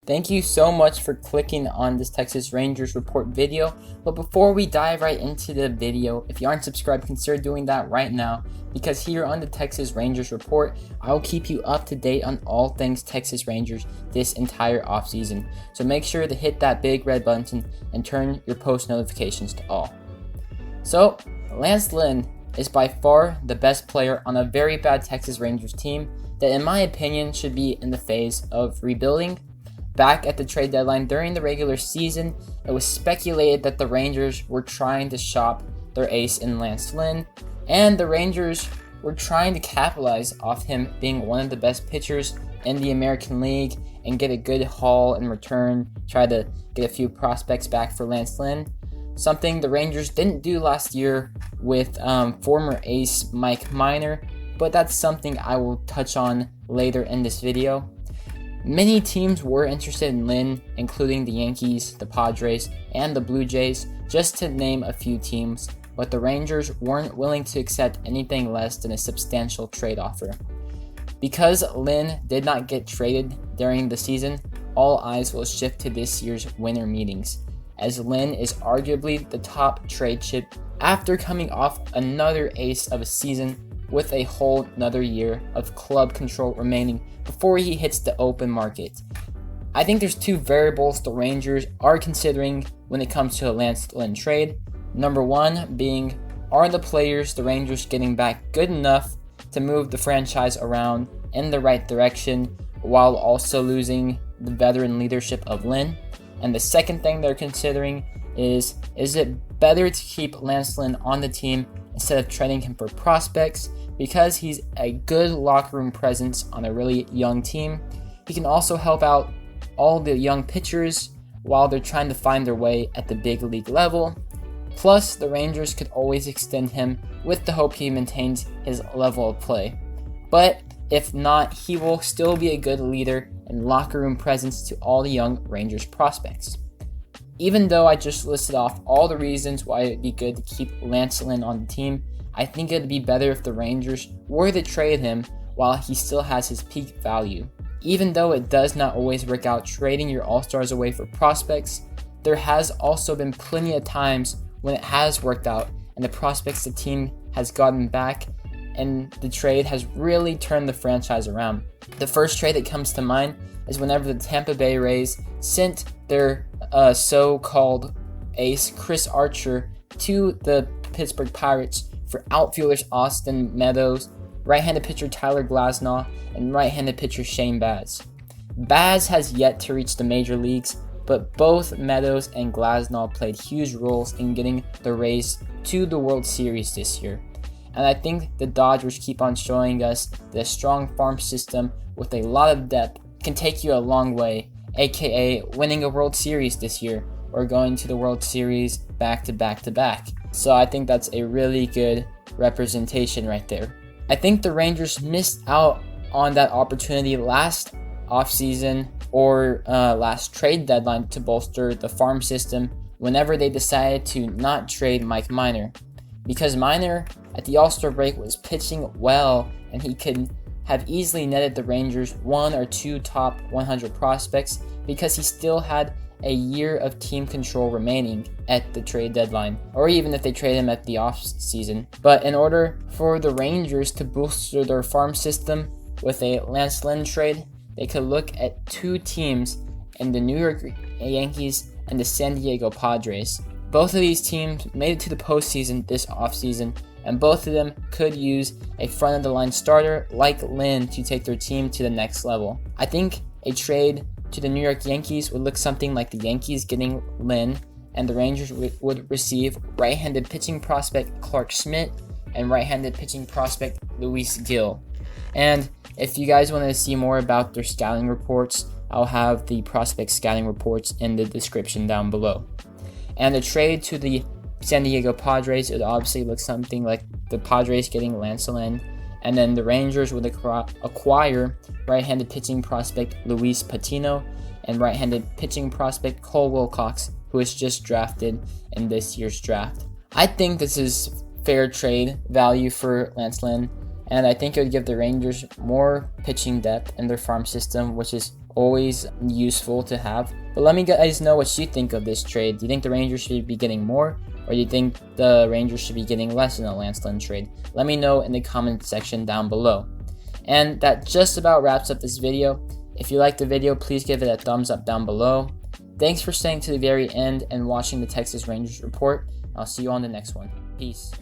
Thank you so much for clicking on this Texas Rangers report video. But before we dive right into the video, if you aren't subscribed, consider doing that right now, because here on the Texas Rangers report, I will keep you up to date on all things Texas Rangers this entire offseason. So make sure to hit that big red button and turn your post notifications to all. So Lance Lynn is by far the best player on a very bad Texas Rangers team that, in my opinion, should be in the phase of rebuilding. Back at the trade deadline during the regular season, it was speculated that the Rangers were trying to shop their ace in Lance Lynn, and the Rangers were trying to capitalize off him being one of the best pitchers in the American League and get a good haul in return, try to get a few prospects back for Lance Lynn, something the Rangers didn't do last year with former ace Mike Minor, but that's something I will touch on later in this video. Many teams were interested in Lynn, including the Yankees, the Padres, and the Blue Jays, just to name a few teams, but the Rangers weren't willing to accept anything less than a substantial trade offer. Because Lynn did not get traded during the season, all eyes will shift to this year's winter meetings, as Lynn is arguably the top trade chip after coming off another ace of a season with a whole another year of club control remaining before he hits the open market. I think there's two variables the Rangers are considering when it comes to a Lance Lynn trade. Number one being, are the players the Rangers getting back good enough to move the franchise around in the right direction while also losing the veteran leadership of Lynn? And the second thing they're considering is it better to keep Lance Lynn on the team instead of trading him for prospects, because he's a good locker room presence on a really young team. He can also help out all the young pitchers while they're trying to find their way at the big league level. Plus, the Rangers could always extend him with the hope he maintains his level of play. But if not, he will still be a good leader and locker room presence to all the young Rangers prospects. Even though I just listed off all the reasons why it'd be good to keep Lance Lynn on the team, I think it'd be better if the Rangers were to trade him while he still has his peak value. Even though it does not always work out trading your all-stars away for prospects, there has also been plenty of times when it has worked out and the prospects the team has gotten back and the trade has really turned the franchise around. The first trade that comes to mind is whenever the Tampa Bay Rays sent their so-called ace Chris Archer to the Pittsburgh Pirates for outfielders Austin Meadows, right-handed pitcher Tyler Glasnow, and right-handed pitcher Shane Baz. Baz has yet to reach the major leagues, but both Meadows and Glasnow played huge roles in getting the Rays to the World Series this year. And I think the Dodgers keep on showing us that a strong farm system with a lot of depth can take you a long way, aka winning a World Series this year or going to the World Series back to back to back. So I think that's a really good representation right there. I think the Rangers missed out on that opportunity last offseason or last trade deadline to bolster the farm system whenever they decided to not trade Mike Minor. Because Minor at the All-Star break was pitching well and he could have easily netted the Rangers one or two top 100 prospects because he still had a year of team control remaining at the trade deadline, or even if they trade him at the off season. But in order for the Rangers to bolster their farm system with a Lance Lynn trade, they could look at two teams in the New York Yankees and the San Diego Padres. Both of these teams made it to the postseason this offseason, and both of them could use a front-of-the-line starter like Lynn to take their team to the next level. I think a trade to the New York Yankees would look something like the Yankees getting Lynn, and the Rangers would receive right-handed pitching prospect Clark Schmidt and right-handed pitching prospect Luis Gil. And if you guys want to see more about their scouting reports, I'll have the prospect scouting reports in the description down below. And the trade to the San Diego Padres, it would obviously look something like the Padres getting Lance Lynn, and then the Rangers would acquire right-handed pitching prospect Luis Patino and right-handed pitching prospect Cole Wilcox, who was just drafted in this year's draft. I think this is fair trade value for Lance Lynn, and I think it would give the Rangers more pitching depth in their farm system, which is always useful to have. But let me guys know what you think of this trade. Do you think the Rangers should be getting more, or do you think the Rangers should be getting less in a Lance Lynn trade? Let me know in the comment section down below. And that just about wraps up this video. If you liked the video, please give it a thumbs up down below. Thanks for staying to the very end and watching the Texas Rangers report. I'll see you on the next one. Peace.